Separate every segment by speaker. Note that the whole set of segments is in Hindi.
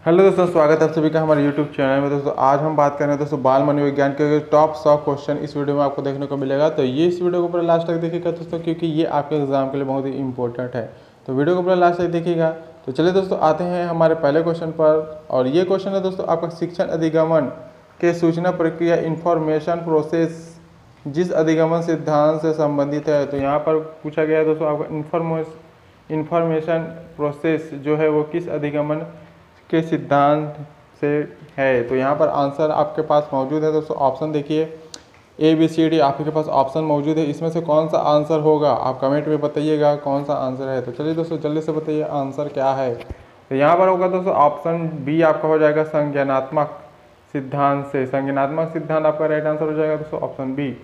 Speaker 1: हेलो दोस्तों, स्वागत है आप सभी का हमारे यूट्यूब चैनल में। दोस्तों आज हम बात कर रहे हैं दोस्तों बाल मनोविज्ञान के टॉप 100 क्वेश्चन इस वीडियो में आपको देखने को मिलेगा। तो ये इस वीडियो को पूरा लास्ट तक देखिएगा दोस्तों, क्योंकि ये आपके एग्जाम के लिए बहुत ही इंपॉर्टेंट है। तो वीडियो को पूरा लास्ट तक देखिएगा। तो चलिए दोस्तों आते हैं हमारे पहले क्वेश्चन पर, और ये क्वेश्चन है दोस्तों आपका शिक्षण अधिगमन के सूचना प्रक्रिया इंफॉर्मेशन प्रोसेस जिस अधिगमन सिद्धांत से संबंधित है। तो यहाँ पर पूछा गया है दोस्तों आपका इंफॉर्मेशन प्रोसेस जो है वो किस अधिगमन के सिद्धांत से है। तो यहाँ पर आंसर आपके पास मौजूद है दोस्तों। ऑप्शन देखिए ABCD आपके पास ऑप्शन मौजूद है। इसमें से कौन सा आंसर होगा आप कमेंट में बताइएगा कौन सा आंसर है। तो चलिए दोस्तों जल्दी से बताइए आंसर क्या है। तो यहाँ पर होगा दोस्तों ऑप्शन बी आपका हो जाएगा संज्ञानात्मक सिद्धांत से। संज्ञानात्मक सिद्धांत आपका राइट आंसर हो जाएगा दोस्तों ऑप्शन बी।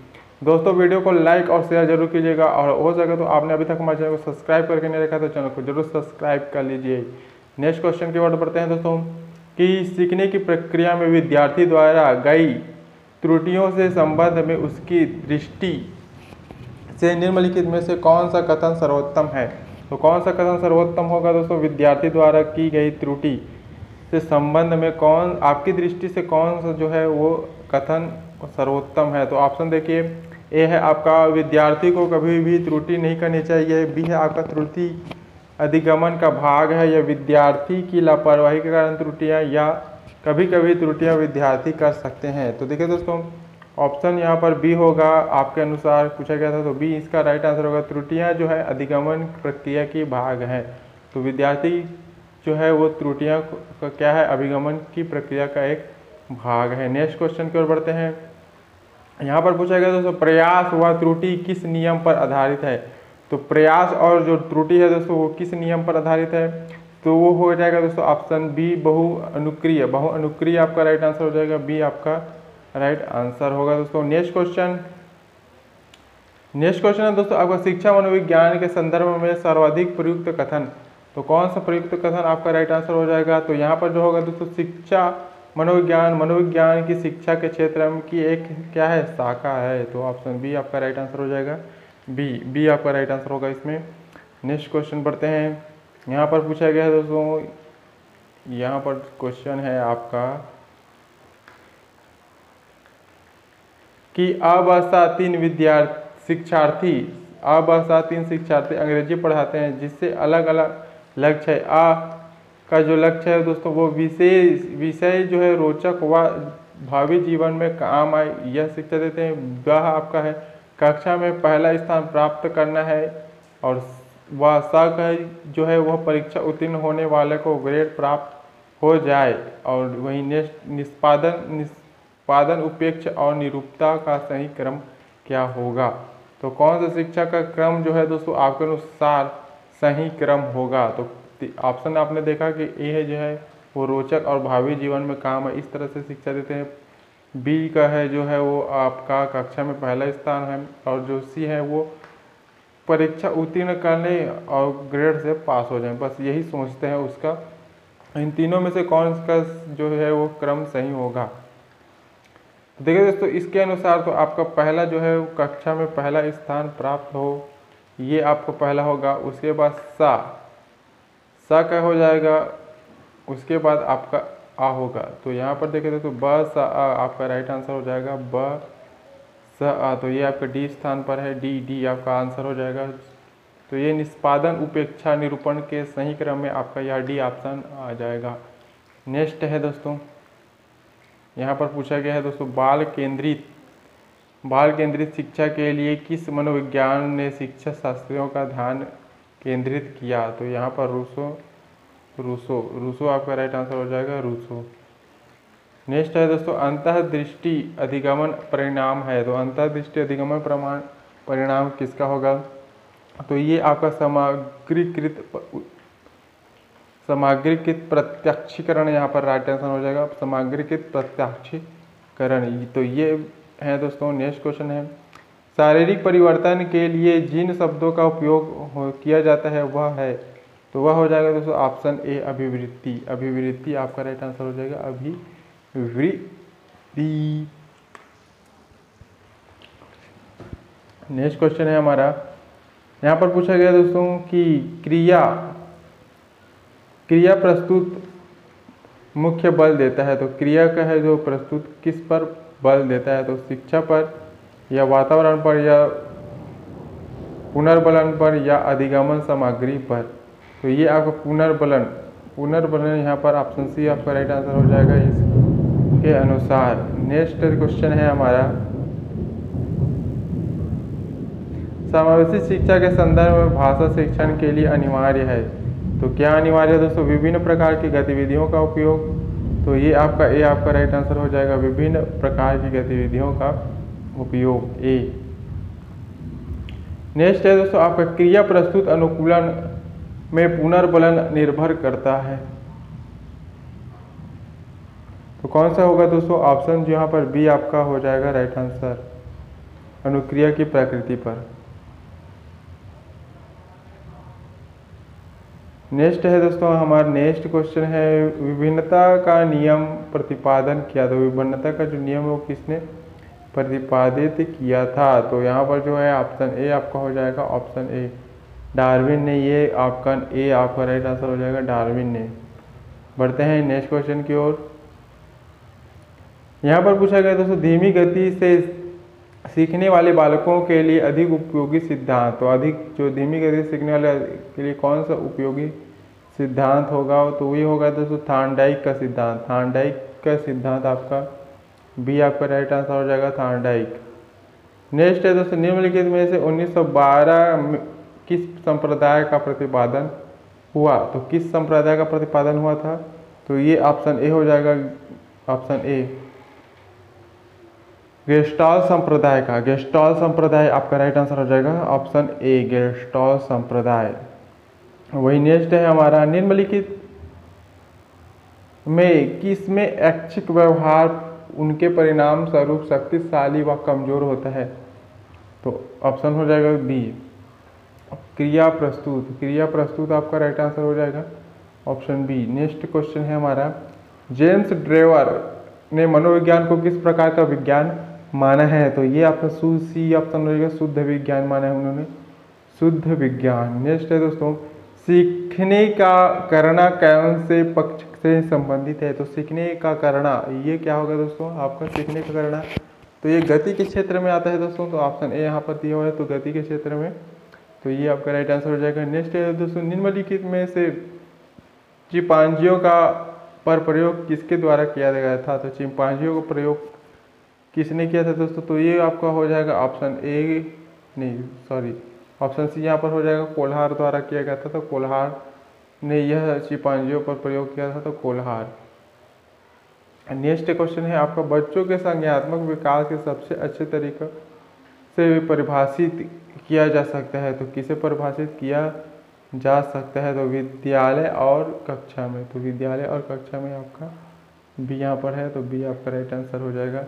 Speaker 1: दोस्तों वीडियो को लाइक और शेयर जरूर कीजिएगा, और हो सके तो आपने अभी तक हमारे चैनल को सब्सक्राइब करके नहीं रखा तो चैनल को जरूर सब्सक्राइब कर लीजिए। नेक्स्ट क्वेश्चन की ओर बढ़ते हैं दोस्तों कि सीखने की प्रक्रिया में विद्यार्थी द्वारा गई त्रुटियों से संबंध में उसकी दृष्टि से निम्नलिखित में से कौन सा कथन सर्वोत्तम है। तो कौन सा कथन सर्वोत्तम होगा दोस्तों, विद्यार्थी द्वारा की गई त्रुटि से संबंध में कौन आपकी दृष्टि से कौन सा जो है वो कथन सर्वोत्तम है। तो ऑप्शन देखिए ए है आपका विद्यार्थी को कभी भी त्रुटि नहीं करनी चाहिए, बी है आपका त्रुटि अधिगमन का भाग है, या विद्यार्थी की लापरवाही के कारण त्रुटियां, या कभी कभी त्रुटियां विद्यार्थी कर सकते हैं। तो देखिए दोस्तों ऑप्शन यहाँ पर बी होगा, आपके अनुसार पूछा गया था तो बी इसका राइट आंसर होगा। त्रुटियां जो है अधिगमन प्रक्रिया की भाग है। तो विद्यार्थी जो है वो त्रुटियां का क्या है, अभिगमन की प्रक्रिया का एक भाग है। नेक्स्ट क्वेश्चन की ओर बढ़ते हैं। यहाँ पर पूछा गया दोस्तों प्रयास व त्रुटि किस नियम पर आधारित है। तो प्रयास और जो त्रुटि है दोस्तों वो किस नियम पर आधारित है। तो वो हो जाएगा दोस्तों ऑप्शन बी बहुअनुक्रिय। बहुअनुक्रिय आपका राइट आंसर हो जाएगा, बी आपका राइट आंसर होगा दोस्तों। नेक्स्ट क्वेश्चन है दोस्तों आपका शिक्षा मनोविज्ञान के संदर्भ में सर्वाधिक प्रयुक्त कथन। तो कौन सा प्रयुक्त कथन आपका राइट आंसर हो जाएगा। तो यहाँ पर जो होगा दोस्तों शिक्षा मनोविज्ञान की शिक्षा के क्षेत्र में की एक क्या है, शाखा है। तो ऑप्शन बी आपका राइट आंसर हो जाएगा, बी आपका राइट आंसर होगा इसमें। नेक्स्ट क्वेश्चन बढ़ते हैं। यहाँ पर पूछा गया है दोस्तों, यहाँ पर क्वेश्चन है आपका कि अवस्था 3 शिक्षार्थी अंग्रेजी पढ़ाते हैं, जिससे अलग अलग लक्ष्य है। का जो लक्ष्य है दोस्तों वो विषय जो है रोचक व भावी जीवन में काम आए यह शिक्षा देते हैं। वह आपका है कक्षा में पहला स्थान प्राप्त करना है, और वह जो है वह परीक्षा उत्तीर्ण होने वाले को ग्रेड प्राप्त हो जाए। और वही निष्पादन उपेक्ष और निरूपता का सही क्रम क्या होगा। तो कौन सा शिक्षा का क्रम जो है दोस्तों आपके अनुसार सही क्रम होगा। तो ऑप्शन आपने देखा कि ए है जो है वो रोचक और भावी जीवन में काम है, इस तरह से शिक्षा देते हैं। बी का है जो है वो आपका कक्षा में पहला स्थान है, और जो सी है वो परीक्षा उत्तीर्ण करने और ग्रेड से पास हो जाए, बस यही सोचते हैं उसका। इन तीनों में से कौन सा जो है वो क्रम सही होगा। देखिए दोस्तों इसके अनुसार तो आपका पहला जो है कक्षा में पहला स्थान प्राप्त हो, ये आपको पहला होगा। उसके बाद सा का हो जाएगा, उसके बाद आपका आ होगा। तो यहाँ पर देखें तो ब सा आ आपका राइट आंसर हो जाएगा, ब सा आ। तो ये आपका डी स्थान पर है, डी आपका आंसर हो जाएगा। तो ये निष्पादन उपेक्षा निरूपण के सही क्रम में आपका यह डी ऑप्शन आ जाएगा। नेक्स्ट है दोस्तों, यहाँ पर पूछा गया है दोस्तों बाल केंद्रित शिक्षा के लिए किस मनोविज्ञान ने शिक्षा शास्त्रियों का ध्यान केंद्रित किया। तो यहाँ पर रूसो आपका राइट आंसर हो जाएगा, रूसो। नेक्स्ट है दोस्तों अंतःदृष्टि अधिगमन परिणाम है। तो अंतःदृष्टि अधिगमन परिणाम किसका होगा। तो ये आपका समाग्रीकृत प्रत्यक्षीकरण यहाँ पर राइट आंसर हो जाएगा, समाग्रीकृत प्रत्यक्षीकरण। तो ये है दोस्तों। नेक्स्ट क्वेश्चन है शारीरिक परिवर्तन के लिए जिन शब्दों का उपयोग किया जाता है वह है। तो वह हो जाएगा दोस्तों ऑप्शन ए अभिवृत्ति आपका राइट आंसर हो जाएगा, अभिवृत्ति। नेक्स्ट क्वेश्चन है हमारा, यहाँ पर पूछा गया दोस्तों कि क्रिया प्रस्तुत मुख्य बल देता है? तो क्रिया का है जो प्रस्तुत किस पर बल देता है? तो शिक्षा पर या वातावरण पर या पुनर्बलन पर या अधिगमन सामग्री पर? तो ये आपका पुनर्बलन यहाँ पर ऑप्शन सी आपका राइट आंसर हो जाएगा इसके अनुसार। नेक्स्ट क्वेश्चन है हमारा, समावेशी शिक्षा के संदर्भ में भाषा शिक्षण के लिए अनिवार्य है? तो क्या अनिवार्य है दोस्तों? विभिन्न प्रकार की गतिविधियों का उपयोग। तो ये आपका राइट आंसर हो जाएगा, विभिन्न प्रकार की गतिविधियों का उपयोग, ए। नेक्स्ट है दोस्तों आपका, क्रिया प्रस्तुत अनुकूलन में पुनर्बलन निर्भर करता है? तो कौन सा होगा दोस्तों? ऑप्शन जो यहाँ पर बी आपका हो जाएगा राइट आंसर, अनुक्रिया की प्रकृति पर। नेक्स्ट है दोस्तों हमारा नेक्स्ट क्वेश्चन है, विभिन्नता का नियम प्रतिपादन किया? तो विभिन्नता का जो नियम है वो किसने प्रतिपादित किया था? तो यहाँ पर जो है ऑप्शन ए आपका हो जाएगा, ऑप्शन ए डार्विन ने। ये ऑप्शन ए आपका राइट आंसर हो जाएगा, डार्विन ने। बढ़ते हैं नेक्स्ट क्वेश्चन की ओर। यहाँ पर पूछा गया दोस्तों, धीमी गति से सीखने वाले बालकों के लिए अधिक उपयोगी सिद्धांत? तो अधिक जो धीमी गति से सीखने वाले के लिए कौन सा उपयोगी सिद्धांत होगा? तो वही होगा दोस्तों थॉर्नडाइक का सिद्धांत। थॉर्नडाइक का सिद्धांत आपका बी आपका राइट आंसर हो जाएगा, थॉर्नडाइक। नेक्स्ट है दोस्तों, निम्नलिखित में से 1912 किस संप्रदाय का प्रतिपादन हुआ? तो किस संप्रदाय का प्रतिपादन हुआ था? तो ये ऑप्शन ए हो जाएगा, ऑप्शन ए गेस्टाल्ट संप्रदाय का। गेस्टाल्ट संप्रदाय आपका राइट आंसर हो जाएगा, ऑप्शन ए गेस्टाल्ट संप्रदाय। वही नेक्स्ट है हमारा, निम्नलिखित में किसमें ऐच्छिक व्यवहार उनके परिणाम स्वरूप शक्तिशाली व कमजोर होता है? तो ऑप्शन हो जाएगा बी क्रिया प्रस्तुत। क्रिया प्रस्तुत आपका राइट आंसर हो जाएगा, ऑप्शन बी। नेक्स्ट क्वेश्चन है हमारा, जेम्स ड्रेवर ने मनोविज्ञान को किस प्रकार का विज्ञान माना है? तो ये आपका सी ऑप्शन हो जाएगा, शुद्ध विज्ञान माना है उन्होंने, शुद्ध विज्ञान। नेक्स्ट है दोस्तों, सीखने का करना कौन से पक्ष से संबंधित है? तो सीखने का करना ये क्या होगा दोस्तों? आपका सीखने का करना तो ये गति के क्षेत्र में आता है दोस्तों। तो ऑप्शन ए यहाँ पर दिया हुआ है, तो गति के क्षेत्र में, तो ये आपका राइट आंसर हो जाएगा। नेक्स्ट है दोस्तों, निम्नलिखित में से चिंपांजियों का पर प्रयोग किसके द्वारा किया गया था? तो चिंपांजियों का प्रयोग किसने किया था दोस्तों? तो ये आपका हो जाएगा ऑप्शन ए, नहीं सॉरी, ऑप्शन सी यहाँ पर हो जाएगा, कोल्हार द्वारा किया गया था। तो कोल्हार ने यह चिंपांजियों पर प्रयोग किया था, तो कोल्हार। नेक्स्ट क्वेश्चन है आपका, बच्चों के संज्ञानात्मक विकास के सबसे अच्छे तरीके से परिभाषित किया जा सकता है? तो किसे परिभाषित किया जा सकता है? तो विद्यालय और कक्षा में। तो विद्यालय और कक्षा में आपका बी यहाँ पर है, तो बी आपका राइट आंसर हो जाएगा।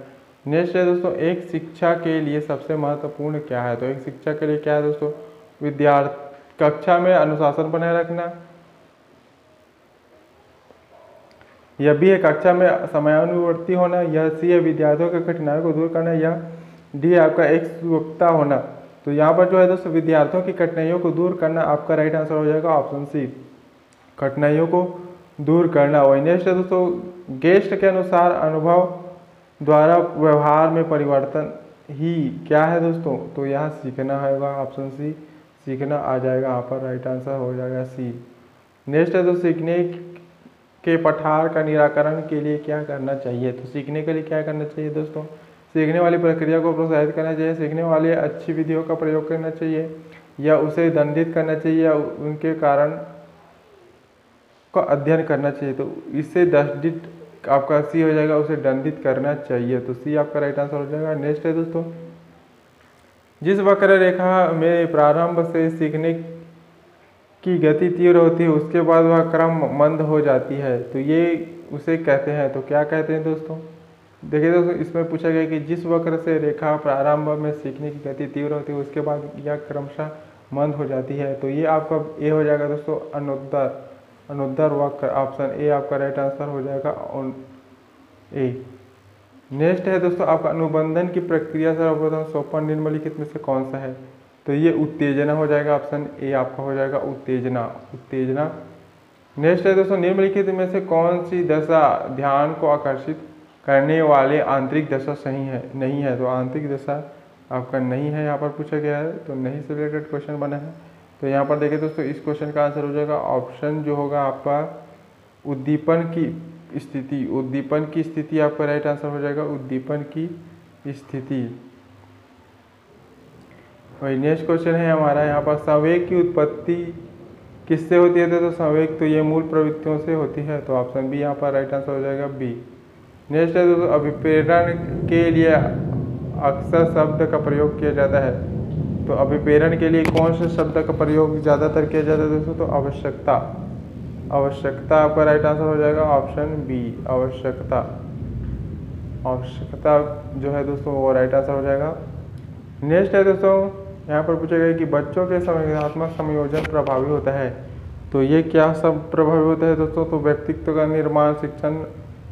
Speaker 1: नेक्स्ट है दोस्तों, एक शिक्षा के लिए सबसे महत्वपूर्ण क्या है? तो एक शिक्षा के लिए क्या है दोस्तों? कक्षा में अनुशासन बनाए रखना, यह भी है कक्षा में समयानुवर्ती होना, यह सी है विद्यार्थियों की कठिनाइयों को दूर करना, यह डी आपका एक सुवक्ता होना। तो यहाँ पर जो है दोस्तों विद्यार्थियों की कठिनाइयों को दूर करना आपका राइट आंसर हो जाएगा, ऑप्शन सी कठिनाइयों को दूर करना। वही नेक्स्ट है दोस्तों, गेस्ट के अनुसार अनुभव द्वारा व्यवहार में परिवर्तन ही क्या है दोस्तों? तो यहाँ सीखना होगा, ऑप्शन सी सीखना आ जाएगा, यहाँ पर राइट आंसर हो जाएगा सी। नेक्स्ट है तो सीखने के पठार का निराकरण के लिए क्या करना चाहिए? तो सीखने के लिए क्या करना चाहिए दोस्तों? सीखने वाली प्रक्रिया को प्रोत्साहित करना चाहिए, सीखने वाली अच्छी विधियों का प्रयोग करना चाहिए, या उसे दंडित करना चाहिए, या उनके कारण का अध्ययन करना चाहिए। तो इससे दंडित आपका सी हो जाएगा, उसे दंडित करना चाहिए। तो सी आपका राइट आंसर हो जाएगा। नेक्स्ट है दोस्तों, जिस वक्र रेखा में प्रारंभ से सीखने की गति तीव्र होती है उसके बाद वह क्रम मंद हो जाती है, तो ये उसे कहते हैं, तो क्या कहते हैं दोस्तों? देखिए दोस्तों, इसमें पूछा गया कि जिस वक्र से रेखा प्रारंभ में सीखने की गति तीव्र होती है उसके बाद यह क्रमशः मंद हो जाती है, तो ये आपका ए हो जाएगा दोस्तों, अनुद्धर वक्र। ऑप्शन ए आपका राइट आंसर हो जाएगा ए। नेक्स्ट है दोस्तों आपका, अनुबंधन की प्रक्रिया सर्वप्रथम सोपान निम्नलिखित में से कौन सा है? तो ये उत्तेजना हो जाएगा, ऑप्शन ए आपका हो जाएगा उत्तेजना। उत्तेजना नेक्स्ट है दोस्तों, निम्नलिखित में से कौन सी दशा ध्यान को आकर्षित करने वाले आंतरिक दशा सही है नहीं है। तो आंतरिक दशा आपका नहीं है, यहाँ पर पूछा गया है, तो नहीं से रिलेटेड क्वेश्चन बना है। तो यहाँ पर देखिए दोस्तों, इस क्वेश्चन का आंसर हो जाएगा ऑप्शन जो होगा आपका उद्दीपन की स्थिति। उद्दीपन की स्थिति आपका राइट आंसर हो जाएगा, उद्दीपन की स्थिति। वही नेक्स्ट क्वेश्चन है हमारा यहाँ पर, संवेग की उत्पत्ति किससे होती है। तो संवेग तो ये मूल प्रवृत्तियों से होती है, तो ऑप्शन बी यहाँ पर राइट आंसर हो जाएगा, बी। नेक्स्ट है दोस्तों, अभिप्रेरण के लिए अक्सर शब्द का प्रयोग किया जाता है। तो अभिप्रेरण के लिए कौन से शब्द का प्रयोग ज़्यादातर किया जाता है दोस्तों। तो आवश्यकता। आवश्यकता आपका राइट आंसर हो जाएगा, ऑप्शन बी, आवश्यकता। आवश्यकता जो है दोस्तों वो राइट आंसर हो जाएगा। नेक्स्ट है दोस्तों, यहाँ पर पूछा गया कि बच्चों के संवेदनात्मक संयोजन प्रभावी होता है। तो ये क्या सब प्रभावी होता है दोस्तों। तो व्यक्तित्व का निर्माण, शिक्षण,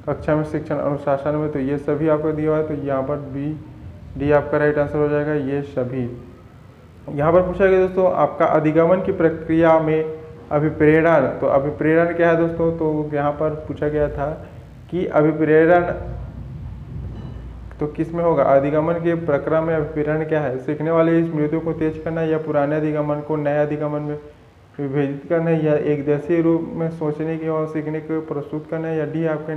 Speaker 1: कक्षा में शिक्षण, अनुशासन में, तो ये सभी आपको दिया हुआ है। तो यहाँ पर बी डी आपका राइट आंसर हो जाएगा, ये सभी। यहाँ पर पूछा गया दोस्तों, आपका अधिगमन की प्रक्रिया में अभिप्रेरण। तो अभिप्रेरण क्या है दोस्तों। तो यहाँ पर पूछा गया था कि अभिप्रेरण तो किस में होगा। अधिगमन के प्रक्रिया में अभिप्रेरण क्या है। सीखने वाले स्मृतियों को तेज करना, या पुराने अधिगमन को नए अधिगमन में विभेदित करना, या एक देशी रूप में सोचने की और सीखने को प्रस्तुत करना, या डी आपके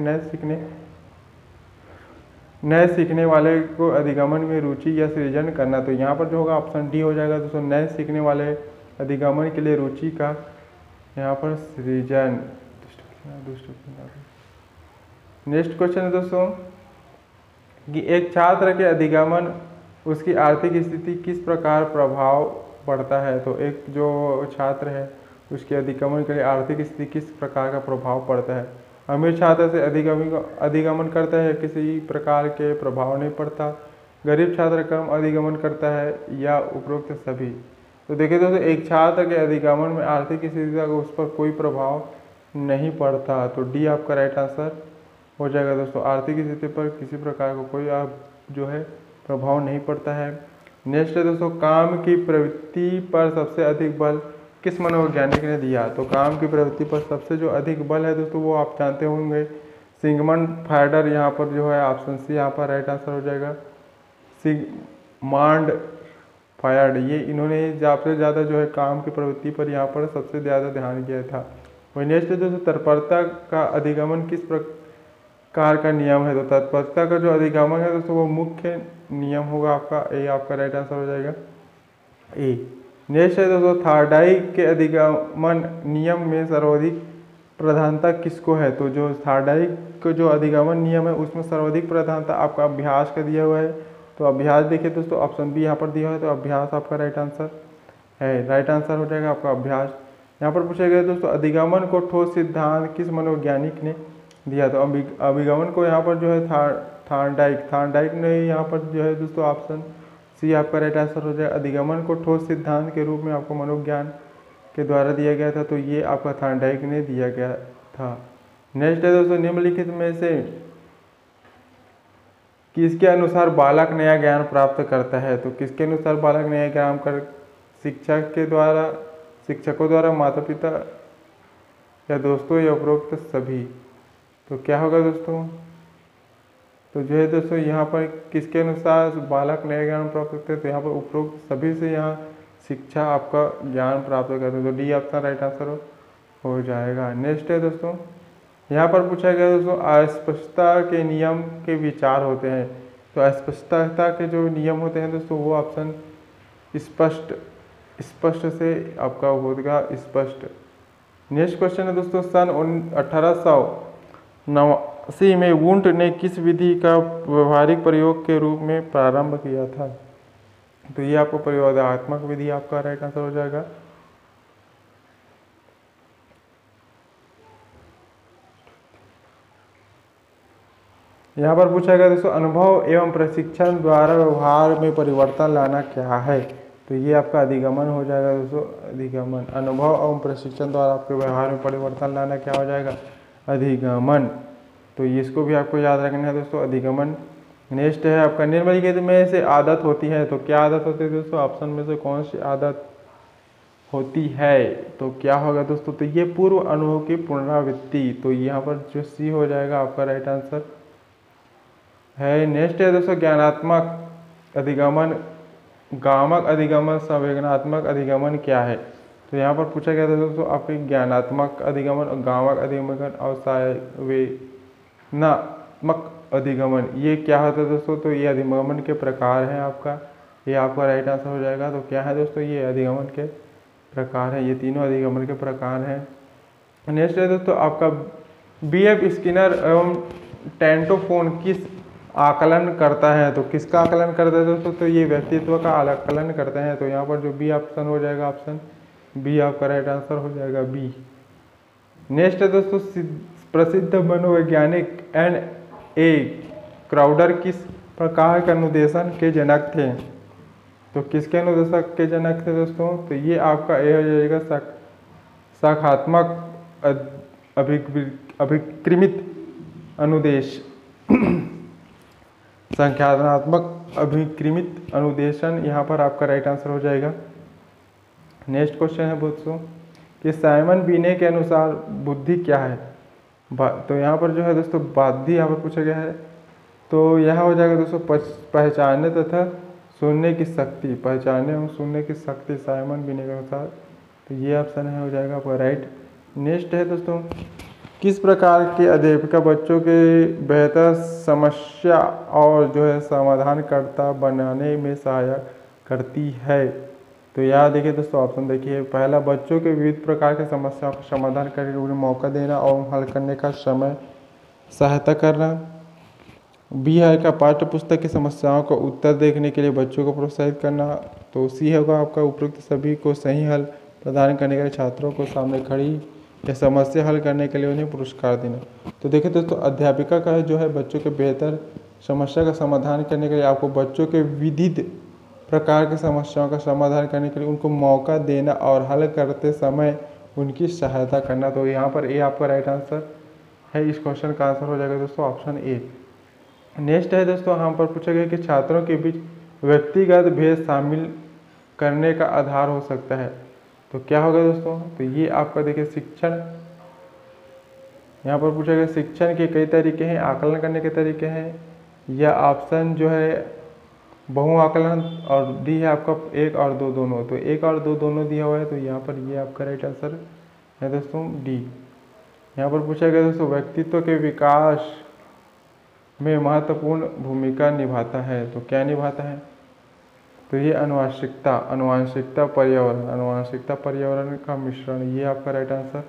Speaker 1: नए सीखने वाले को अधिगमन में रुचि या सृजन करना। तो यहाँ पर जो होगा ऑप्शन डी हो जाएगा दोस्तों, नए सीखने वाले अधिगमन के लिए रुचि का यहाँ पर सृजन। नेक्स्ट क्वेश्चन है दोस्तों कि एक छात्र के अधिगमन उसकी आर्थिक स्थिति किस प्रकार प्रभाव पड़ता है। तो एक जो छात्र है उसके अधिगमन के लिए आर्थिक स्थिति किस प्रकार का प्रभाव पड़ता है। अमीर छात्र से अधिगमन करता है, किसी प्रकार के प्रभाव नहीं पड़ता। गरीब छात्र कम अधिगमन करता है, या उपरोक्त सभी। तो देखिए दोस्तों, एक छात्र के अधिगमन में आर्थिक स्थिति का उस पर कोई प्रभाव नहीं पड़ता। तो डी आपका राइट आंसर हो जाएगा दोस्तों, आर्थिक स्थिति पर किसी प्रकार का कोई जो है प्रभाव नहीं पड़ता है। नेक्स्ट है दोस्तों, काम की प्रवृत्ति पर सबसे अधिक बल किस मनोवैज्ञानिक ने दिया। तो काम की प्रवृत्ति पर सबसे जो अधिक बल है दोस्तों वो आप जानते होंगे, सिगमंड फ्रायड। यहाँ पर जो है ऑप्शन सी यहाँ पर राइट आंसर हो जाएगा, सिगमंड फ्रायड। ये इन्होंने सबसे ज़्यादा जो है काम की प्रवृत्ति पर यहाँ पर सबसे ज़्यादा ध्यान किया था। वही नेक्स्ट है दोस्तों, तत्परता का अधिगमन किस प्रकार का नियम है। तो तत्परता का जो अधिगमन है दोस्तों वो मुख्य नियम होगा आपका, ए आपका राइट आंसर हो जाएगा, ए। नेक्स्ट है दोस्तों, थार्डाइक के अधिगमन नियम में सर्वाधिक प्रधानता किसको है। तो जो थार्डाइक का जो अधिगमन नियम है उसमें सर्वाधिक प्रधानता आपका अभ्यास का दिया हुआ है। तो अभ्यास देखिए दोस्तों, ऑप्शन बी यहाँ पर दिया हुआ है, तो अभ्यास आपका राइट आंसर है, राइट आंसर हो जाएगा आपका अभ्यास। यहाँ पर पूछा गया दोस्तों, अधिगमन को ठोस सिद्धांत किस मनोवैज्ञानिक ने दिया। तो अभिगमन को यहाँ पर जो है थार्डाइक ने यहाँ पर जो है दोस्तों ऑप्शन सी आपका राइट आंसर हो जाए। अधिगमन को ठोस सिद्धांत के रूप में आपको मनोविज्ञान के द्वारा दिया गया था, तो ये आपका थार्डाइक ने दिया गया था। नेक्स्ट है दोस्तों, निम्नलिखित में से किसके अनुसार बालक नया ज्ञान प्राप्त करता है। तो किसके अनुसार बालक नया ज्ञान कर शिक्षकों द्वारा, माता पिता, या दोस्तों, या उपरोक्त सभी। तो क्या होगा दोस्तों। तो जो है दोस्तों यहाँ पर किसके अनुसार बालक नया ज्ञान प्राप्त करते हैं। तो यहाँ पर उपरोक्त सभी से यहाँ शिक्षा आपका ज्ञान प्राप्त करते हैं। तो डी आपका राइट आंसर हो जाएगा। नेक्स्ट है दोस्तों, यहाँ पर पूछा गया दोस्तों, अस्पष्टता के नियम के विचार होते हैं। तो अस्पष्टता के जो नियम होते हैं दोस्तों वो ऑप्शन स्पष्ट से आपका होगा, स्पष्ट। नेक्स्ट क्वेश्चन है दोस्तों, सन 1889 में वुंट ने किस विधि का व्यवहारिक प्रयोग के रूप में प्रारंभ किया था। तो ये आपको प्रयोगात्मक विधि आपका राइट आंसर हो जाएगा। यहाँ पर पूछा गया दोस्तों, अनुभव एवं प्रशिक्षण द्वारा व्यवहार में परिवर्तन लाना क्या है। तो ये आपका अधिगमन हो जाएगा दोस्तों, अधिगमन। अनुभव एवं प्रशिक्षण द्वारा आपके व्यवहार में परिवर्तन लाना क्या हो जाएगा, अधिगमन। तो इसको भी आपको याद रखना है दोस्तों, अधिगमन। नेक्स्ट है आपका, निम्नलिखित में से आदत होती है। तो क्या आदत होती है दोस्तों, ऑप्शन में से कौन सी आदत होती है तो क्या होगा दोस्तों, तो ये पूर्व अनुभव की पुनरावृत्ति, तो यहाँ पर जो सी हो जाएगा आपका राइट आंसर है। नेक्स्ट है दोस्तों ज्ञानात्मक अधिगमन, गामक अधिगमन, संवेदनात्मक अधिगमन क्या है। तो यहाँ पर पूछा गया था दोस्तों आपके ज्ञानात्मक अधिगमन और गामक अधिगमन और संवेदनात्मक अधिगमन ये क्या होता है दोस्तों, तो ये अधिगमन के प्रकार हैं आपका, ये आपका राइट आंसर हो जाएगा। तो क्या है दोस्तों, ये अधिगमन के प्रकार है, ये तीनों अधिगमन के प्रकार हैं। नेक्स्ट है दोस्तों आपका BF स्किनर एवं टेंटोफोन किस आकलन करता है। तो किसका आकलन करता है दोस्तों, तो ये व्यक्तित्व का आकलन करते हैं। तो यहाँ पर जो बी ऑप्शन हो जाएगा, ऑप्शन बी आपका राइट आंसर हो जाएगा बी। नेक्स्ट है दोस्तों प्रसिद्ध मनोवैज्ञानिक N.A. क्राउडर किस प्रकार के अनुदेशन के जनक थे। तो किसके अनुदेशक के जनक थे दोस्तों, तो ये आपका ए हो जाएगा शाखात्मक अभिक्रिमित अनुदेश संख्यात्मक अभिक्रिमित अनुदेशन यहाँ पर आपका राइट आंसर हो जाएगा। नेक्स्ट क्वेश्चन है दोस्तों कि साइमन बीने के अनुसार बुद्धि क्या है। तो यहाँ पर जो है दोस्तों बुद्धि यहाँ पर पूछा गया है, तो यह हो जाएगा दोस्तों पहचानने तथा सुनने की शक्ति, पहचानने और सुनने की शक्ति साइमन बीने के अनुसार, तो ये ऑप्शन है हो जाएगा आपका राइट। नेक्स्ट है दोस्तों किस प्रकार की अध्यापिका बच्चों के बेहतर समस्या और जो है समाधानकर्ता बनाने में सहायक करती है। तो यहाँ देखिए दोस्तों ऑप्शन देखिए, पहला बच्चों के विविध प्रकार की समस्याओं का समाधान करके उन्हें मौका देना और हल करने का समय सहायता करना। बी है का पाठ्य पुस्तक की समस्याओं का उत्तर देखने के लिए बच्चों को प्रोत्साहित करना। तो सी होगा आपका उपयुक्त सभी को सही हल प्रदान करने के लिए छात्रों को सामने खड़ी या समस्या हल करने के लिए उन्हें पुरस्कार देना। तो देखिए दोस्तों अध्यापिका का जो है बच्चों के बेहतर समस्या का समाधान करने के लिए आपको बच्चों के विविध प्रकार की समस्याओं का समाधान करने के लिए उनको मौका देना और हल करते समय उनकी सहायता करना। तो यहाँ पर ए आपका राइट आंसर है, इस क्वेश्चन का आंसर हो जाएगा दोस्तों ऑप्शन ए। नेक्स्ट है दोस्तों यहाँ पर पूछा गया कि छात्रों के बीच व्यक्तिगत भेद शामिल करने का आधार हो सकता है। तो क्या होगा दोस्तों, तो ये आपका देखिए शिक्षण, यहाँ पर पूछा गया शिक्षण के कई तरीके हैं, आकलन करने के तरीके हैं, या ऑप्शन जो है बहु आकलन, और डी है आपका 1 और 2 दोनों। तो 1 और 2 दोनों दिया हुआ है, तो यहाँ पर ये आपका राइट आंसर है दोस्तों डी। यहाँ पर पूछा गया दोस्तों व्यक्तित्व के विकास में महत्वपूर्ण भूमिका निभाता है। तो क्या निभाता है, तो ये अनुवांशिकता पर्यावरण का मिश्रण, ये आपका राइट आंसर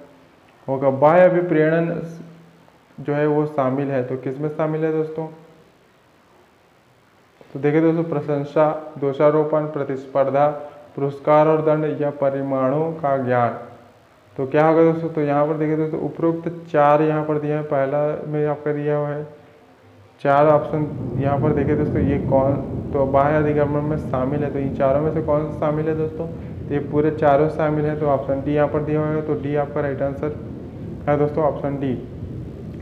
Speaker 1: होगा। बाह्य अभिप्रेरण जो है वो शामिल है, तो किसमें शामिल है दोस्तों, तो देखिए दोस्तों प्रशंसा, दोषारोपण, प्रतिस्पर्धा, पुरस्कार और दंड, या परिमाणों का ज्ञान। तो क्या होगा दोस्तों, तो यहाँ पर देखिए दोस्तों उपरोक्त 4 यहाँ पर दिया है, पहला में आपका दिया हुआ है 4 ऑप्शन। यहाँ पर देखिए दोस्तों ये कौन, तो बाह्य अधिगमन में शामिल है, तो इन चारों में से कौन सा शामिल है दोस्तों, तो ये पूरे चारों शामिल है, तो ऑप्शन डी यहाँ पर दिया हुआ है, तो डी आपका राइट आंसर है दोस्तों ऑप्शन डी।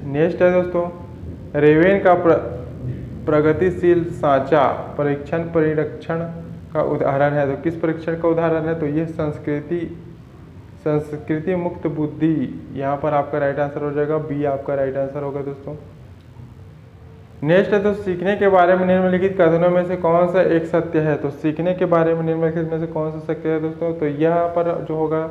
Speaker 1: नेक्स्ट है दोस्तों रेवेन का प्रगतिशील सांचा परीक्षण परिरक्षण का उदाहरण है। तो किस परीक्षण का उदाहरण है, तो ये संस्कृति मुक्त बुद्धि, यहाँ पर आपका राइट आंसर हो जाएगा बी आपका राइट आंसर होगा दोस्तों। नेक्स्ट है तो सीखने के बारे में निम्नलिखित कथनों में से कौन सा एक सत्य है। तो सीखने के बारे में निम्नलिखित में से कौन सा सत्य है दोस्तों, तो यहाँ पर जो होगा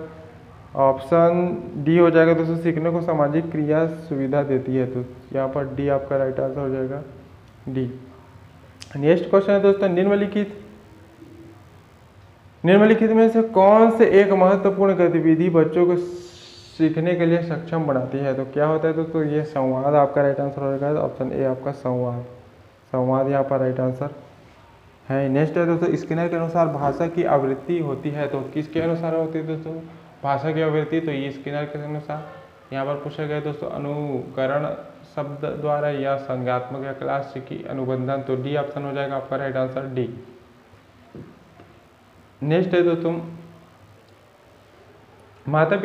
Speaker 1: ऑप्शन डी हो जाएगा दोस्तों, सीखने को सामाजिक क्रिया सुविधा देती है। तो यहाँ पर डी आपका राइट आंसर हो जाएगा डी। नेक्स्ट क्वेश्चन है दोस्तों निम्नलिखित में से कौन से एक महत्वपूर्ण गतिविधि बच्चों को सीखने के लिए सक्षम बनाती है। तो क्या होता है दोस्तों, ये संवाद आपका राइट आंसर हो जाएगा, ऑप्शन ए आपका संवाद यहाँ पर राइट आंसर है। नेक्स्ट है दोस्तों स्किनर के अनुसार भाषा की आवृत्ति होती है। तो किसके अनुसार होती है दोस्तों भाषा की आवृत्ति, तो ये स्किनर के अनुसार यहाँ पर पूछा गया दोस्तों अनुकरण शब्द द्वारा या संज्ञात्मक या क्लासिकी अनुबंधन। तो डी ऑप्शन हो जाएगा आपका राइट आंसर डी। नेक्स्ट है दोस्तों माता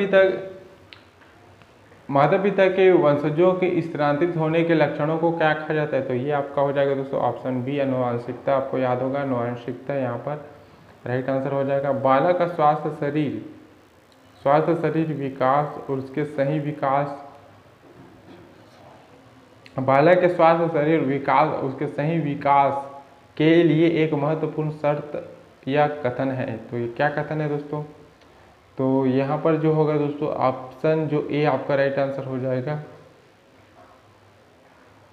Speaker 1: पिता के वंशजों के स्थानांतरित होने के लक्षणों को क्या कहा जाता है। तो ये आपका हो जाएगा दोस्तों ऑप्शन बी अनुवांशिकता। आपको याद होगा अनुवांशिकता यहाँ पर राइट आंसर हो जाएगा। बालक का स्वास्थ्य शरीर स्वास्थ्य शरीर विकास और उसके सही विकास, बालक के स्वास्थ्य शरीर विकास और उसके सही विकास के लिए एक महत्वपूर्ण शर्त या कथन है। तो ये क्या कथन है दोस्तों? तो यहाँ पर जो होगा दोस्तों ऑप्शन जो ए आपका राइट आंसर हो जाएगा।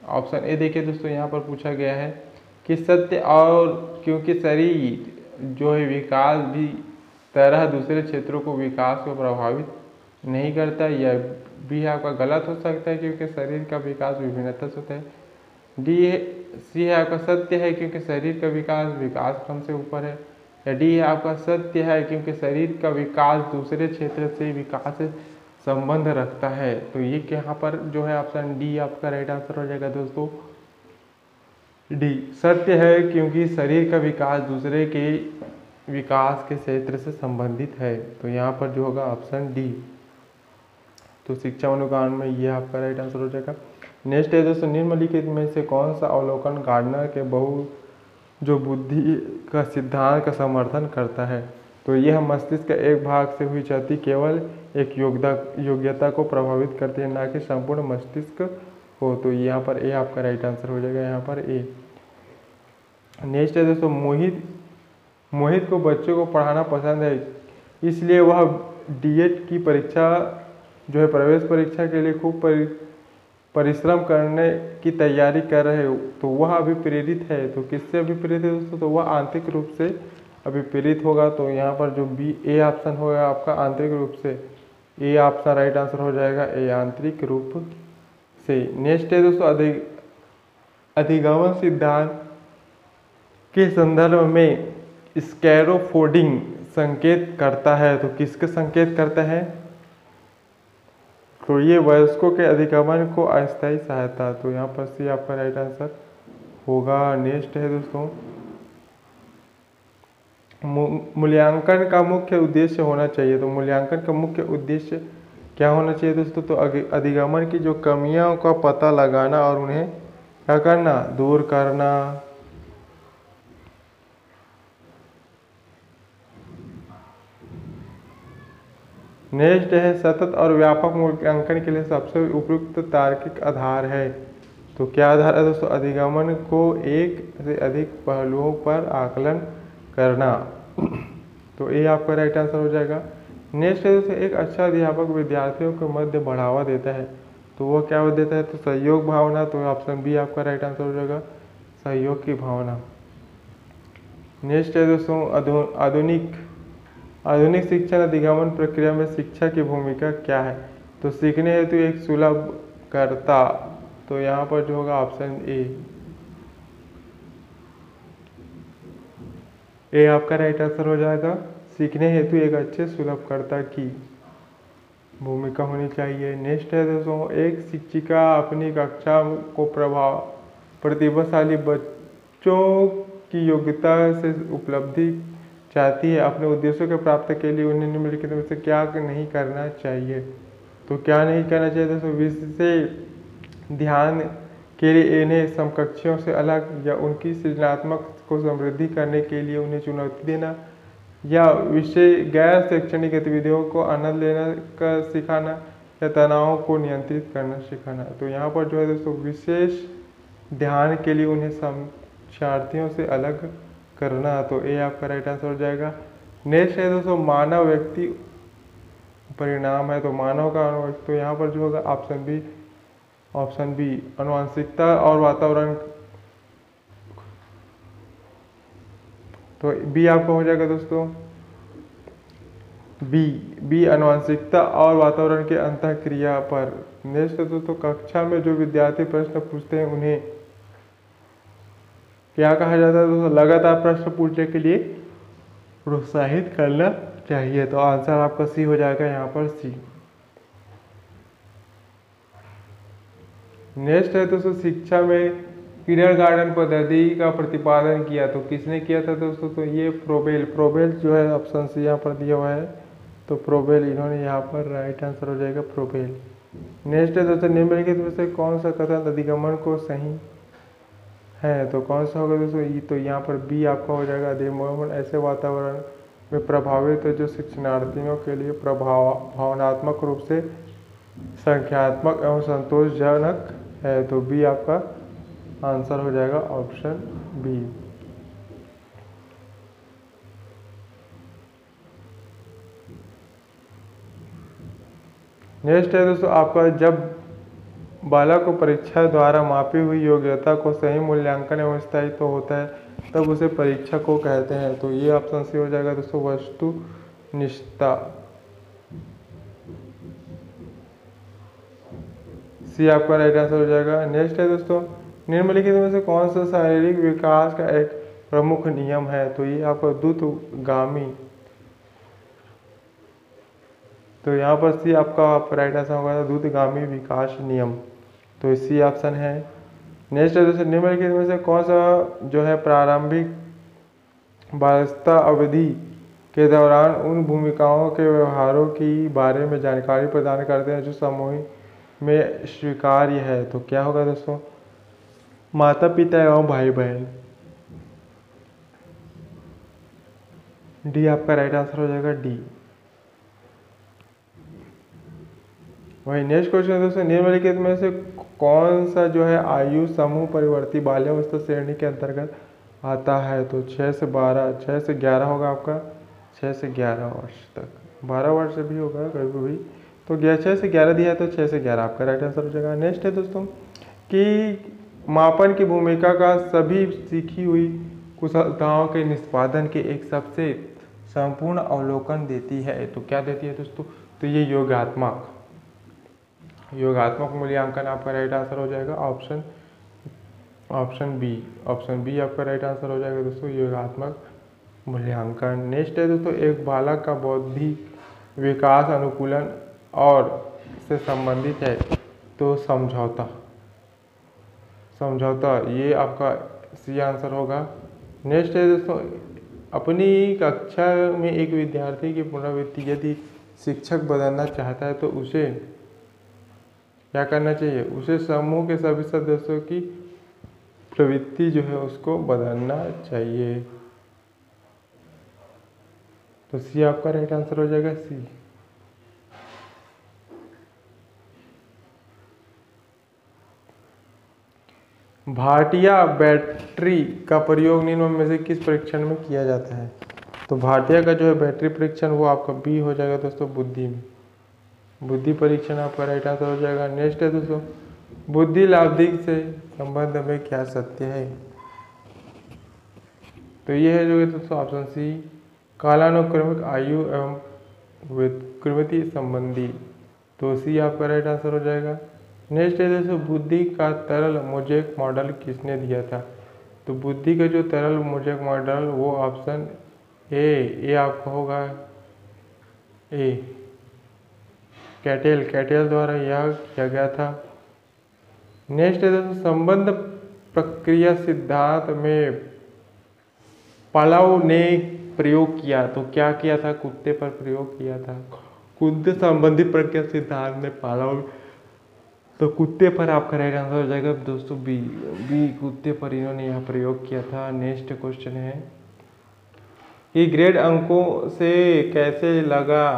Speaker 1: ऑप्शन ए देखिए दोस्तों, यहाँ पर पूछा गया है कि सत्य और क्योंकि शरीर जो है विकास भी तरह दूसरे क्षेत्रों को विकास को प्रभावित नहीं करता, या बी आपका गलत हो सकता है क्योंकि शरीर का विकास विभिन्नता से होता है। सी है आपका सत्य है क्योंकि शरीर का विकास विकास क्रम से ऊपर है, या डी है आपका सत्य है क्योंकि शरीर का विकास दूसरे क्षेत्र से विकास से संबंध रखता है। तो ये यहाँ पर जो है ऑप्शन डी आपका राइट आंसर हो जाएगा दोस्तों। डी सत्य है क्योंकि शरीर का विकास दूसरे के विकास के क्षेत्र से संबंधित है। तो यहाँ पर जो होगा ऑप्शन डी। तो शिक्षा अनुकांड में ये आपका राइट आंसर हो जाएगा। नेक्स्ट है दोस्तों, निम्नलिखित में से कौन सा अवलोकन गार्डनर के बहु जो बुद्धि का सिद्धांत का समर्थन करता है? तो यह मस्तिष्क का एक भाग से हुई क्षति केवल एक योग्यता को प्रभावित करती है, ना कि संपूर्ण मस्तिष्क हो। तो यहाँ पर ए आपका राइट आंसर हो जाएगा, यहाँ पर ए। नेक्स्ट है दोस्तों, मोहित को बच्चों को पढ़ाना पसंद है, इसलिए वह डीएड की परीक्षा जो है प्रवेश परीक्षा के लिए खूब परिश्रम करने की तैयारी कर रहे हो। तो वह अभी प्रेरित है। तो किससे अभी प्रेरित है दोस्तों? तो वह आंतरिक रूप से अभी प्रेरित होगा। तो यहाँ पर जो बी ए ऑप्शन होगा आपका आंतरिक रूप से, ए ऑप्शन राइट आंसर हो जाएगा, ए आंतरिक रूप से। नेक्स्ट है दोस्तों, अधिगमन सिद्धांत के संदर्भ में स्कैरोफोल्डिंग संकेत करता है। तो किसके संकेत करता है? तो ये वयस्कों के अधिगमन को अस्थायी सहायता। तो यहाँ पर सी आपका राइट आंसर होगा। नेक्स्ट है दोस्तों, मूल्यांकन का मुख्य उद्देश्य होना चाहिए। तो मूल्यांकन का मुख्य उद्देश्य क्या होना चाहिए दोस्तों? तो अधिगमन की जो कमियों का पता लगाना और उन्हें क्या करना? दूर करना। नेक्स्ट है, सतत और व्यापक मूल्यांकन के लिए सबसे उपयुक्त तार्किक आधार है। तो क्या आधार है दोस्तों? अधिगमन को एक से अधिक पहलुओं पर आकलन करना। तो ये आपका राइट आंसर हो जाएगा। नेक्स्ट है दोस्तों, एक अच्छा अध्यापक विद्यार्थियों को मध्य बढ़ावा देता है। तो वो क्या देता है? तो सहयोग भावना। तो ऑप्शन बी आपका राइट आंसर हो जाएगा, सहयोग की भावना। नेक्स्ट है दोस्तों, आधुनिक शिक्षण अधिगमन प्रक्रिया में शिक्षा की भूमिका क्या है? तो सीखने हेतु एक सुलभ करता। तो यहाँ पर जो होगा ऑप्शन ए आपका राइट आंसर हो जाएगा। सीखने हेतु एक अच्छे सुलभकर्ता की भूमिका होनी चाहिए। नेक्स्ट है दोस्तों, एक शिक्षिका अपनी कक्षा को प्रतिभाशाली बच्चों की योग्यता से उपलब्धि चाहती है। अपने उद्देश्यों के प्राप्त के लिए उन्हें निम्नलिखित में से क्या नहीं करना चाहिए? तो क्या नहीं करना चाहिए दोस्तों? विषय ध्यान के लिए इन्हें समकक्षों से अलग, या उनकी सृजनात्मक को समृद्धि करने के लिए उन्हें चुनौती देना, या विषय गैर शैक्षणिक गतिविधियों को आनंद लेना का सिखाना, या तनाव को नियंत्रित करना सिखाना। तो यहाँ पर जो है दोस्तों, विशेष ध्यान के लिए उन्हें शिक्षार्थियों से अलग करना। तो ए आपका राइट आंसर हो जाएगा। नेक्स्ट है दोस्तों, मानव व्यक्ति परिणाम है। तो मानव का अनुवंशिक। तो यहाँ पर जो होगा ऑप्शन बी अनुवांशिकता और वातावरण। तो बी आपका हो जाएगा दोस्तों, बी अनुवांशिकता और वातावरण के अंतःक्रिया पर। नेक्स्ट है दोस्तों, कक्षा में जो विद्यार्थी प्रश्न पूछते हैं उन्हें क्या कहा जाता है दोस्तों? लगातार प्रश्न पूछने के लिए प्रोत्साहित करना चाहिए। तो आंसर आपका सी हो जाएगा, यहाँ पर सी। नेक्स्ट है दोस्तों, शिक्षा में किंडरगार्टन पद्धति का प्रतिपादन किया। तो किसने किया था दोस्तों? तो ये प्रोबेल जो है ऑप्शन सी यहाँ पर दिया हुआ है। तो प्रोबेल, इन्होंने यहाँ पर राइट आंसर हो जाएगा प्रोबेल। नेक्स्ट है दोस्तों, निम्नलिखित में से कौन सा कथन अधिगमन को सही है? तो कौन सा होगा दोस्तों? तो यहाँ पर बी आपका हो जाएगा। अधिगमन ऐसे वातावरण में प्रभावित है, जो शिक्षणार्थियों के लिए भावनात्मक रूप से संख्यात्मक एवं संतोषजनक है। तो बी आपका आंसर हो जाएगा, ऑप्शन बी। नेक्स्ट है दोस्तों आपका, जब बालक को परीक्षा द्वारा मापी हुई योग्यता को सही मूल्यांकन एवं स्थायित्व होता है तब उसे परीक्षा को कहते हैं। तो ये ऑप्शन सी हो जाएगा दोस्तों, वस्तुनिष्ठता। सी आपका राइट आंसर हो जाएगा। नेक्स्ट है दोस्तों, निम्नलिखित में से कौन सा शारीरिक विकास का एक प्रमुख नियम है। तो ये आपका द्रुतगामी। तो यहाँ पर सी आपका राइट आंसर होगा, द्रुतगामी विकास नियम। तो इसी ऑप्शन है। नेक्स्ट है दोस्तों, निम्नलिखित में से कौन सा जो है प्रारंभिक बाल्यावस्था अवधि के दौरान उन भूमिकाओं के व्यवहारों की बारे में जानकारी प्रदान करते हैं जो समूह में स्वीकार्य है। तो क्या होगा दोस्तों, माता पिता एवं भाई बहन। डी आपका राइट आंसर हो जाएगा, डी। वही नेक्स्ट क्वेश्चन है दोस्तों, निम्नलिखित में से कौन सा जो है आयु समूह परिवर्ती बाल्यावस्था श्रेणी के अंतर्गत आता है। तो 6 से 12, 6 से 11 होगा आपका, 6 से 11 वर्ष तक, 12 वर्ष भी होगा कभी कभी। तो 6 से 11 दिया है, तो 6 से 11 आपका राइट आंसर हो जाएगा। नेक्स्ट है दोस्तों कि मापन की भूमिका का सभी सीखी हुई कुशलताओं के निष्पादन के एक सबसे संपूर्ण अवलोकन देती है। तो क्या देती है दोस्तों, तो ये योगात्मक मूल्यांकन आपका राइट आंसर हो जाएगा, ऑप्शन बी आपका राइट आंसर हो जाएगा दोस्तों, योगात्मक मूल्यांकन। नेक्स्ट है दोस्तों, एक बालक का बौद्धिक विकास अनुकूलन और से संबंधित है। तो समझौता ये आपका सी आंसर होगा। नेक्स्ट है दोस्तों, अपनी कक्षा में एक विद्यार्थी की पुनरावृत्ति यदि शिक्षक बदलना चाहता है तो उसे क्या करना चाहिए, उसे समूह के सभी सदस्यों की प्रवृत्ति जो है उसको बदलना चाहिए। तो सी आपका राइट आंसर हो जाएगा, सी। भाटिया बैटरी का प्रयोग निम्न में से किस परीक्षण में किया जाता है। तो भाटिया का जो है बैटरी परीक्षण वो आपका बी हो जाएगा दोस्तों, बुद्धि परीक्षण आपका राइट आंसर हो जाएगा। नेक्स्ट है दोस्तों, बुद्धि लाब्धिक से संबंध में क्या सत्य है। तो ये है जो है दोस्तों ऑप्शन सी, कालानुक्रमिक आयु एवं विकृति संबंधी। तो सी आपका राइट आंसर हो जाएगा। नेक्स्ट है दोस्तों, बुद्धि का तरल मोज़ेक मॉडल किसने दिया था। तो बुद्धि का जो तरल मोज़ेक मॉडल वो ऑप्शन ए आपका होगा, ए, कैटेल द्वारा यह किया गया था। नेक्स्ट है दोस्तों, संबंध प्रक्रिया सिद्धांत में पालाव ने प्रयोग किया। तो क्या किया था, कुत्ते पर प्रयोग किया था, कुत्ते संबंधी प्रक्रिया सिद्धांत में पालाव। तो कुत्ते पर आपका राइट आंसर हो जाएगा दोस्तों, बी कुत्ते पर इन्होंने यहाँ प्रयोग किया था। नेक्स्ट क्वेश्चन है कि ग्रेड अंकों से कैसे लगा।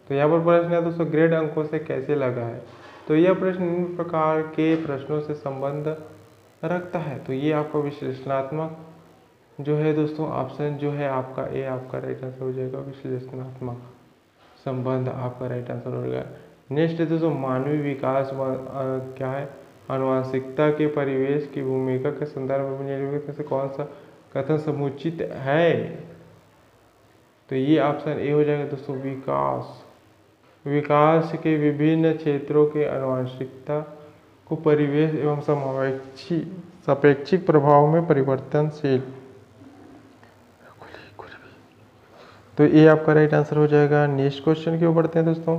Speaker 1: तो यहाँ पर प्रश्न है दोस्तों, ग्रेड अंकों से कैसे लगा है। तो यह प्रश्न निम्न प्रकार के प्रश्नों से संबंध रखता है। तो ये आपका विश्लेषणात्मक जो है दोस्तों ऑप्शन जो है आपका ए आपका राइट आंसर हो जाएगा, विश्लेषणात्मक संबंध आपका राइट आंसर हो जाएगा। नेक्स्ट है दोस्तों, मानवीय विकास क्या है, आनुवंशिकता के परिवेश की भूमिका के संदर्भ में निम्नलिखित से कौन सा कथन समुचित है। तो ये ऑप्शन ए हो जाएगा दोस्तों, विकास के विभिन्न क्षेत्रों के आनुवंशिकता को परिवेश एवं सापेक्षिक प्रभाव में परिवर्तनशील। तो ये आपका राइट आंसर हो जाएगा। नेक्स्ट क्वेश्चन की ओर बढ़ते हैं दोस्तों।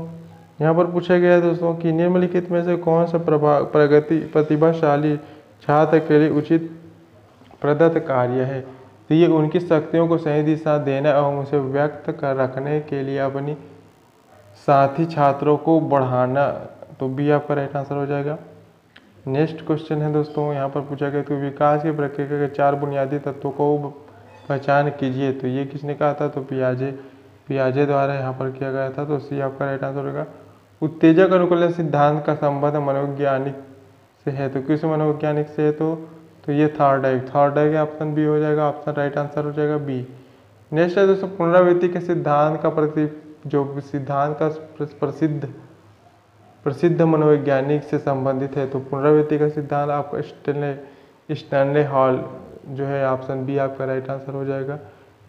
Speaker 1: यहाँ पर पूछा गया है दोस्तों कि निम्नलिखित में से कौन सा प्रतिभाशाली छात्र के लिए उचित प्रदत्त कार्य है। तो ये उनकी शक्तियों को सही दिशा देना एवं उसे व्यक्त कर रखने के लिए अपनी साथी छात्रों को बढ़ाना। तो बी आपका राइट आंसर हो जाएगा। नेक्स्ट क्वेश्चन है दोस्तों, यहाँ पर पूछा गया कि विकास की प्रक्रिया के 4 बुनियादी तत्वों को पहचान कीजिए। तो ये किसने कहा था? तो पियाजे द्वारा यहाँ पर किया गया था। तो सी आपका राइट आंसर होगा। उत्तेजक अनुकूलन सिद्धांत का संबंध मनोवैज्ञानिक से है। तो किस मनोवैज्ञानिक से है? तो ये थॉर्नडाइक ऑप्शन बी हो जाएगा। ऑप्शन राइट आंसर हो जाएगा बी। नेक्स्ट है दोस्तों, पुनरावृत्ति के सिद्धांत का प्रसिद्ध मनोवैज्ञानिक से संबंधित है। तो पुनरावृत्ति का सिद्धांत आपका स्टैनले हॉल जो है, ऑप्शन बी आपका राइट आंसर हो जाएगा।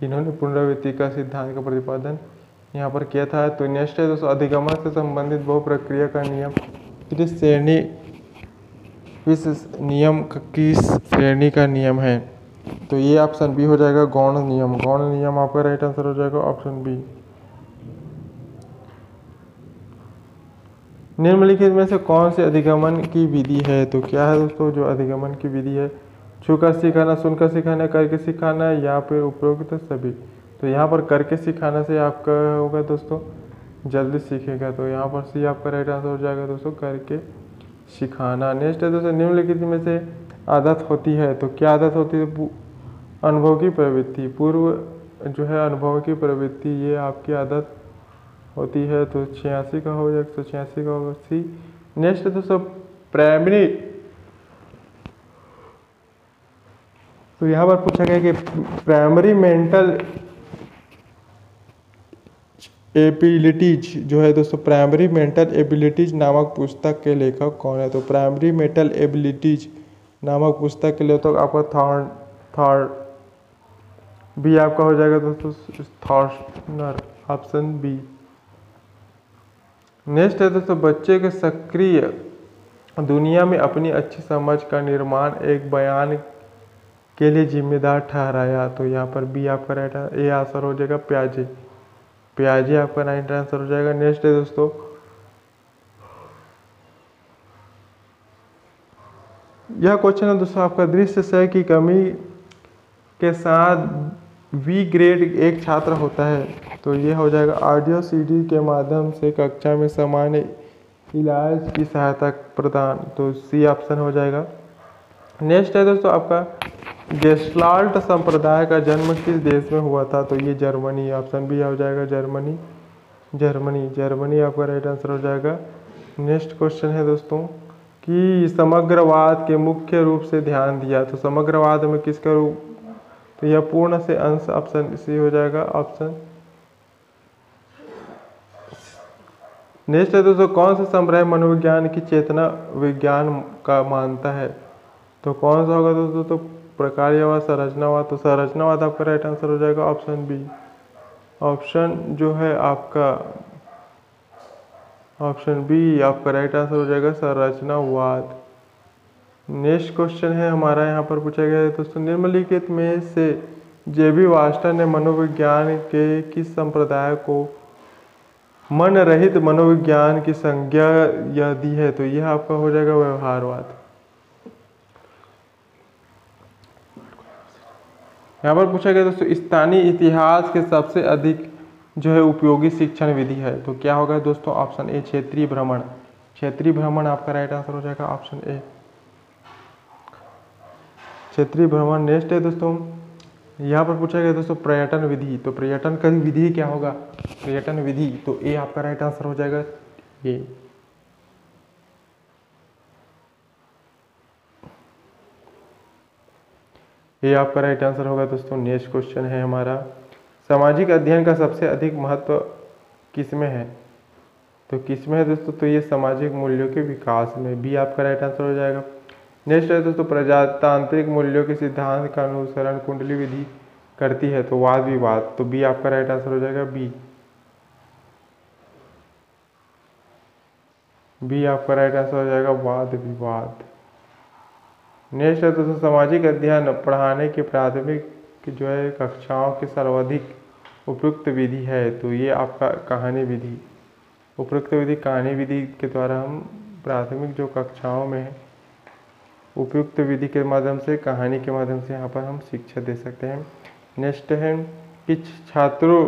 Speaker 1: इन्होंने पुनरावृत्ति का सिद्धांत का प्रतिपादन यहाँ पर किया था। तो नेक्स्ट है दोस्तों, अधिगमन से संबंधित बहुप्रक्रिया का नियम किस नियम किस श्रेणी का नियम है? तो ये ऑप्शन बी हो जाएगा, गौण नियम आपका राइट आंसर हो जाएगा, ऑप्शन बी। निम्नलिखित में से कौन सी अधिगमन की विधि है? तो क्या है दोस्तों जो अधिगमन की विधि है? छूकर सिखाना, सुनकर सिखाना, करके सिखाना या फिर उपरोक्त सभी। तो यहाँ पर करके सिखाना से आपका होगा दोस्तों जल्दी सीखेगा। तो यहाँ पर सी आपका राइट आंसर हो जाएगा दोस्तों, करके सिखाना। नेक्स्ट है दोस्तों, निम्नलिखित में से आदत होती है। तो क्या आदत होती है? अनुभव की प्रवृत्ति, पूर्व जो है अनुभव की प्रवृत्ति, ये आपकी आदत होती है। तो 86 का हो, 186 का होगा सी। नेक्स्ट है दोस्तों, प्राइमरी। तो यहाँ पर पूछा गया कि प्राइमरी मेंटल एबिलिटीज जो है दोस्तों, प्राइमरी मेंटल एबिलिटीज नामक पुस्तक के लेखक कौन है? तो प्राइमरी मेंटल एबिलिटीज नामक पुस्तक के लेखक आपका थॉर्न बी आपका हो जाएगा दोस्तों, थॉर्नर, ऑप्शन बी। नेक्स्ट है दोस्तों, बच्चे के सक्रिय दुनिया में अपनी अच्छी समझ का निर्माण एक बयान के लिए जिम्मेदार ठहराया। तो यहाँ पर बी आपका राइट आंसर हो जाएगा, प्याजे आपका राइट आंसर हो जाएगा। नेक्स्ट है दोस्तों, यह क्वेश्चन है दोस्तों आपका, दृश्य सह की कमी के साथ वी ग्रेड एक छात्र होता है। तो ये हो जाएगा, ऑडियो सीडी के माध्यम से कक्षा में सामान्य इलाज की सहायता प्रदान। तो सी ऑप्शन हो जाएगा। नेक्स्ट है दोस्तों आपका, गेस्टाल्ट संप्रदाय का जन्म किस देश में हुआ था? तो ये जर्मनी, ऑप्शन बी हो जाएगा, जर्मनी आपका राइट आंसर हो जाएगा। नेक्स्ट क्वेश्चन है दोस्तों कि समग्रवाद के मुख्य रूप से ध्यान दिया। तो समग्रवाद में किसका रूप? तो यह पूर्ण से अंश, ऑप्शन सी हो जाएगा, ऑप्शन। नेक्स्ट है दोस्तों, कौन सा संप्रदाय मनोविज्ञान की चेतना विज्ञान का मानता है? तो कौन सा होगा दोस्तों? तो प्रकार्यवाद, संरचनावाद। तो संरचनावाद आपका राइट आंसर हो जाएगा, ऑप्शन बी। ऑप्शन जो है आपका ऑप्शन बी आपका राइट आंसर हो जाएगा, संरचनावाद। नेक्स्ट क्वेश्चन है हमारा, यहाँ पर पूछा गया है दोस्तों, निम्नलिखित में से जेबी वास्टर ने मनोविज्ञान के किस संप्रदाय को मन रहित मनोविज्ञान की संज्ञा यह दी है? तो यह आपका हो जाएगा व्यवहारवाद। यहाँ पर पूछा गया दोस्तों, स्थानीय इतिहास के सबसे अधिक जो है उपयोगी शिक्षण विधि है। तो क्या होगा दोस्तों? ऑप्शन ए, क्षेत्रीय भ्रमण आपका राइट आंसर हो जाएगा, ऑप्शन ए, क्षेत्रीय भ्रमण। नेक्स्ट है दोस्तों, यहाँ पर पूछा गया दोस्तों पर्यटन विधि। तो पर्यटन का विधि क्या होगा? पर्यटन विधि। तो ए आपका राइट आंसर हो जाएगा, ये आपका राइट आंसर होगा दोस्तों। नेक्स्ट क्वेश्चन है हमारा, सामाजिक अध्ययन का सबसे अधिक महत्व किसमें है? तो किसमें है दोस्तों? तो ये सामाजिक मूल्यों के विकास में, बी आपका राइट आंसर हो जाएगा। नेक्स्ट है दोस्तों, प्रजातांत्रिक मूल्यों के सिद्धांत का अनुसरण कुंडली विधि करती है। तो वाद विवाद। तो बी आपका राइट आंसर हो जाएगा, बी आपका राइट आंसर हो जाएगा, वाद विवाद। नेक्स्ट है दोस्तों, सामाजिक अध्ययन पढ़ाने के प्राथमिक जो है कक्षाओं की सर्वाधिक उपयुक्त विधि है। तो ये आपका कहानी विधि, उपयुक्त विधि कहानी विधि के द्वारा हम प्राथमिक जो कक्षाओं में है उपयुक्त विधि के माध्यम से, कहानी के माध्यम से यहाँ पर हम शिक्षा दे सकते हैं। नेक्स्ट है कि छात्रों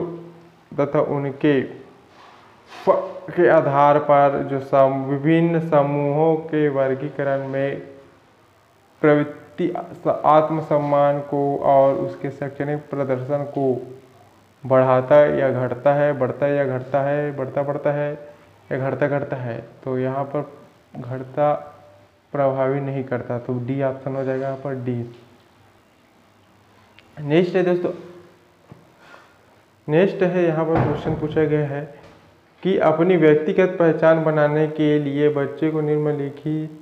Speaker 1: तथा उनके के आधार पर जो विभिन्न समूहों के वर्गीकरण में व्यक्ति आत्मसम्मान को और उसके शैक्षणिक प्रदर्शन को बढ़ाता या घटता है, बढ़ता या घटता है, बढ़ता है या घटता है। तो यहाँ पर घटता प्रभावी नहीं करता, तो डी ऑप्शन हो जाएगा यहाँ पर, डी। नेक्स्ट है दोस्तों, नेक्स्ट है यहाँ पर क्वेश्चन पूछा गया है कि अपनी व्यक्तिगत पहचान बनाने के लिए बच्चे को निम्नलिखित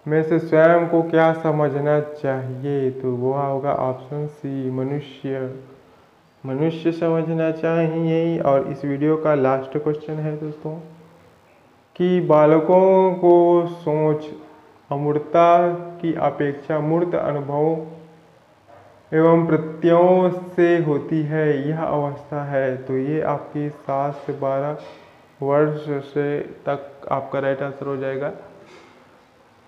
Speaker 1: में से स्वयं को क्या समझना चाहिए। तो वो होगा ऑप्शन सी, मनुष्य समझना चाहिए। और इस वीडियो का लास्ट क्वेश्चन है दोस्तों कि बालकों को सोच अमूर्तता की अपेक्षा मूर्त अनुभव एवं प्रत्ययों से होती है, यह अवस्था है। तो ये आपकी 7 से 12 वर्ष से तक आपका राइट आंसर हो जाएगा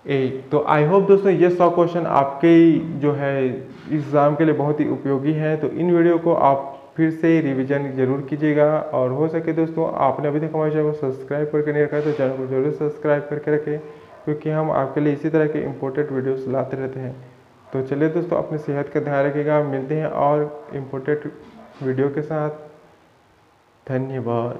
Speaker 1: ए। तो आई होप दोस्तों ये 100 क्वेश्चन आपके जो है एग्ज़ाम के लिए बहुत ही उपयोगी है। तो इन वीडियो को आप फिर से रिवीजन जरूर कीजिएगा, और हो सके दोस्तों आपने अभी तक हमारे चैनल को सब्सक्राइब करके नहीं रखा है तो चैनल को जरूर सब्सक्राइब करके रखें, क्योंकि हम आपके लिए इसी तरह के इंपॉर्टेंट वीडियोस लाते रहते हैं। तो चलिए दोस्तों, अपनी सेहत का ध्यान रखिएगा। मिलते हैं और इम्पोर्टेंट वीडियो के साथ। धन्यवाद।